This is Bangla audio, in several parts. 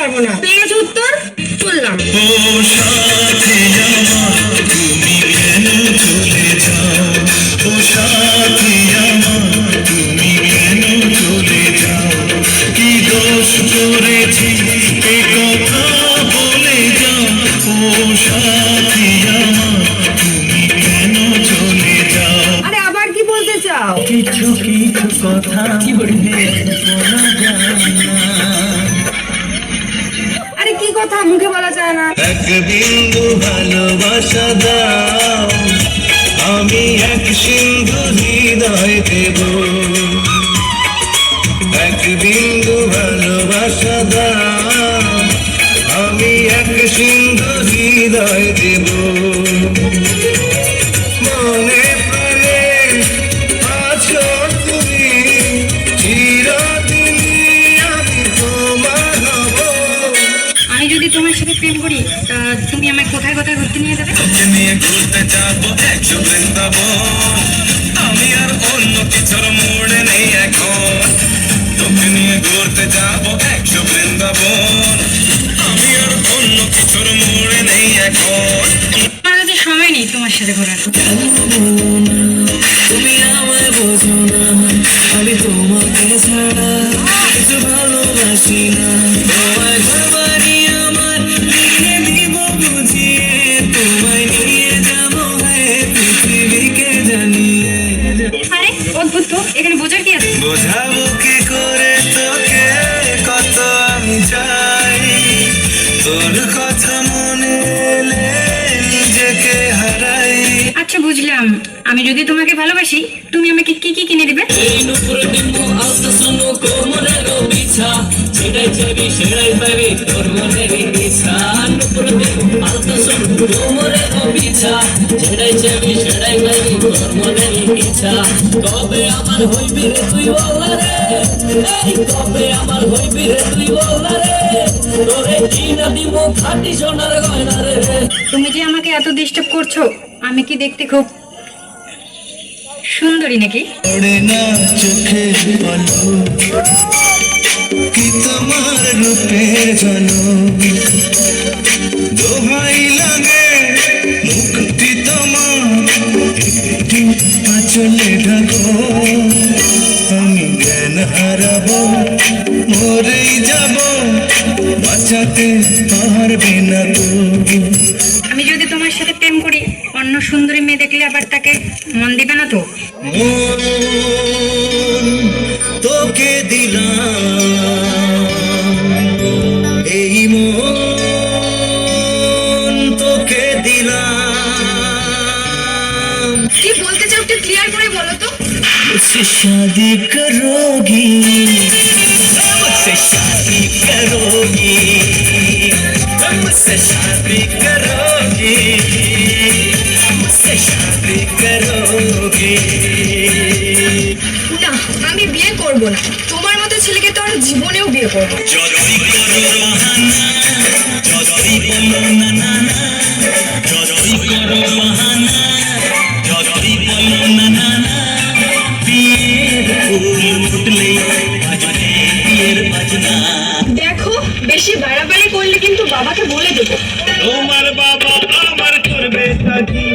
পারবো না। পেয়ে গেছে উত্তর, চললাম। আরে আবার কি বলতে চাও? কিছু কিছু কথা কি বলবে বলা যায় না। আরে কি কথা মুখে বলা যায় না? এক বিন্দু ভালোবাসা দাও, আমি এক সিন্ধু হৃদয় দেব। এক বিন্দু ভালোবাসা দাও, আমি এক সিন্ধু হৃদয় দেব। মনে প্রাণে আছো তুমি, চিরদিনই আমি তোমার হব। আমি যদি তোমার সাথে প্রেম করি তা তুমি আমায় কোথায় কোথায় ঘুরতে নিয়ে যাবে? তোকে নিয়ে ঘুরতে যাবো 100 বৃন্দাবন, আমি আর অন্য কিছুর মোড়ে নেই এখন। তোকে নিয়ে ঘুরতে যাবো 100 বৃন্দাবন, আমি আর অন্য কিছুর মোড়ে নেই এখন। আমার কাছে সময় নেই তোমার সাথে ঘোরার। তুমি আমায় বোঝো না, আমি তোমাকে ছাড়া কিছু ভালোবাসি না। তোমায় ঘরবাড়ি আমার লিখে দিব বুঝিয়ে, তোমায় নিয়ে যাবো পৃথিবীকে জানিয়ে। আরে অদ্ভুত তো, এখানে বোঝার কি আছে? বোঝাবো কি করে তোকে কত আমি চাই, তোর কথা মনে এলে নিজেকে হারাই। আচ্ছা বুঝলাম, আমি যদি তোমাকে ভালোবাসি তুমি আমাকে কি কি কিনে দিবে? এই নুপুর ডিম্বু আলতা শুনো কোমরের বিছা, ছেড়াই যাবি সেড়াই পাবি তোর মনের ইচ্ছা। নুপুর ডিম্বু আলতা শুনো কোমরের বিছা, ছেড়াই যাবি সেড়াই পাবি তোর মনের ইচ্ছা। কবে আমার হইবি রে তুই বলা রে, এই কবে আমার হইবি রে তুই বলা রে, তোরে কিনা দিব খাঁটি সোনার গয়না রে। তুমি যে আমাকে এত ডিস্টার্ব করছো, আমি কি দেখতে খুব সুন্দরী নাকি? পড়ে না চোখে বলো কি তোমার রূপের জলো, দোহাই লাগে মুক্তি তোমার একটু আঁচলে ঢাকো। আমি জ্ঞান হারাবো, মরেই যাব, বাঁচাতে পারবে না তো। আমি যদি তোমার সাথে প্রেম করি অন্য সুন্দরী মেয়ে দেখলে আবার তাকে মন দিবে না তো? মন তোকে দিলাম, এই মন তোকে দিলাম। কি বলতে চাও একটু ক্লিয়ার করে বলো তো। मुझसे शादी करोगी, मुझसे शादी करोगी, मुझसे शादी करोगी, मुझसे शादी करोगी। না, আমি বিয়ে করব না। তোমার মতো ছেলেকে তো আর জীবনেও বিয়ে করব না। যদি করো বাহানা, যদি বলো না না না, যদি করো বাহানা, যদি বলো না না না, বিয়ের ফুল ফুটলেই বাজবে বিয়ের বাজনা। দেখো, বেশি বাড়াবাড়ি করলে কিন্তু বাবাকে বলে দেবো। তোমার বাবা আমার করবে তাকি,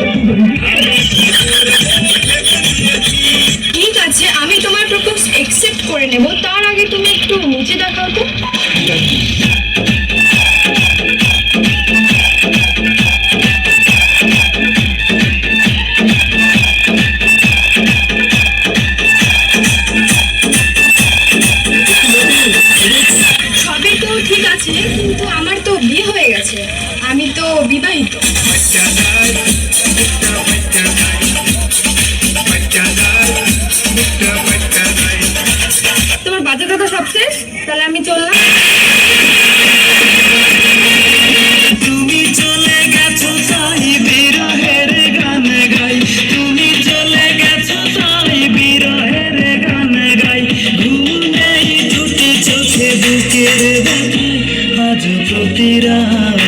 ঠিক আছে, আমি তোমার প্রপোজ একসেপ্ট করে নেব। তার আগে তুমি একটু নিচে দেখাও তো। সবই তো ঠিক আছে, কিন্তু আমার তো বিয়ে হয়ে গেছে, আমি তো বিবাহিত। তোমার বাজে কথা সব শেষ, তাহলে আমি চললাম। তুমি চলে গেছো তাই বিরহের গান গাই, তুমি চলে গেছো তাই বিরহের গান গাই। ঘুম নেই দুটি চোখে বুকের দেখি, আজ প্রতি রাত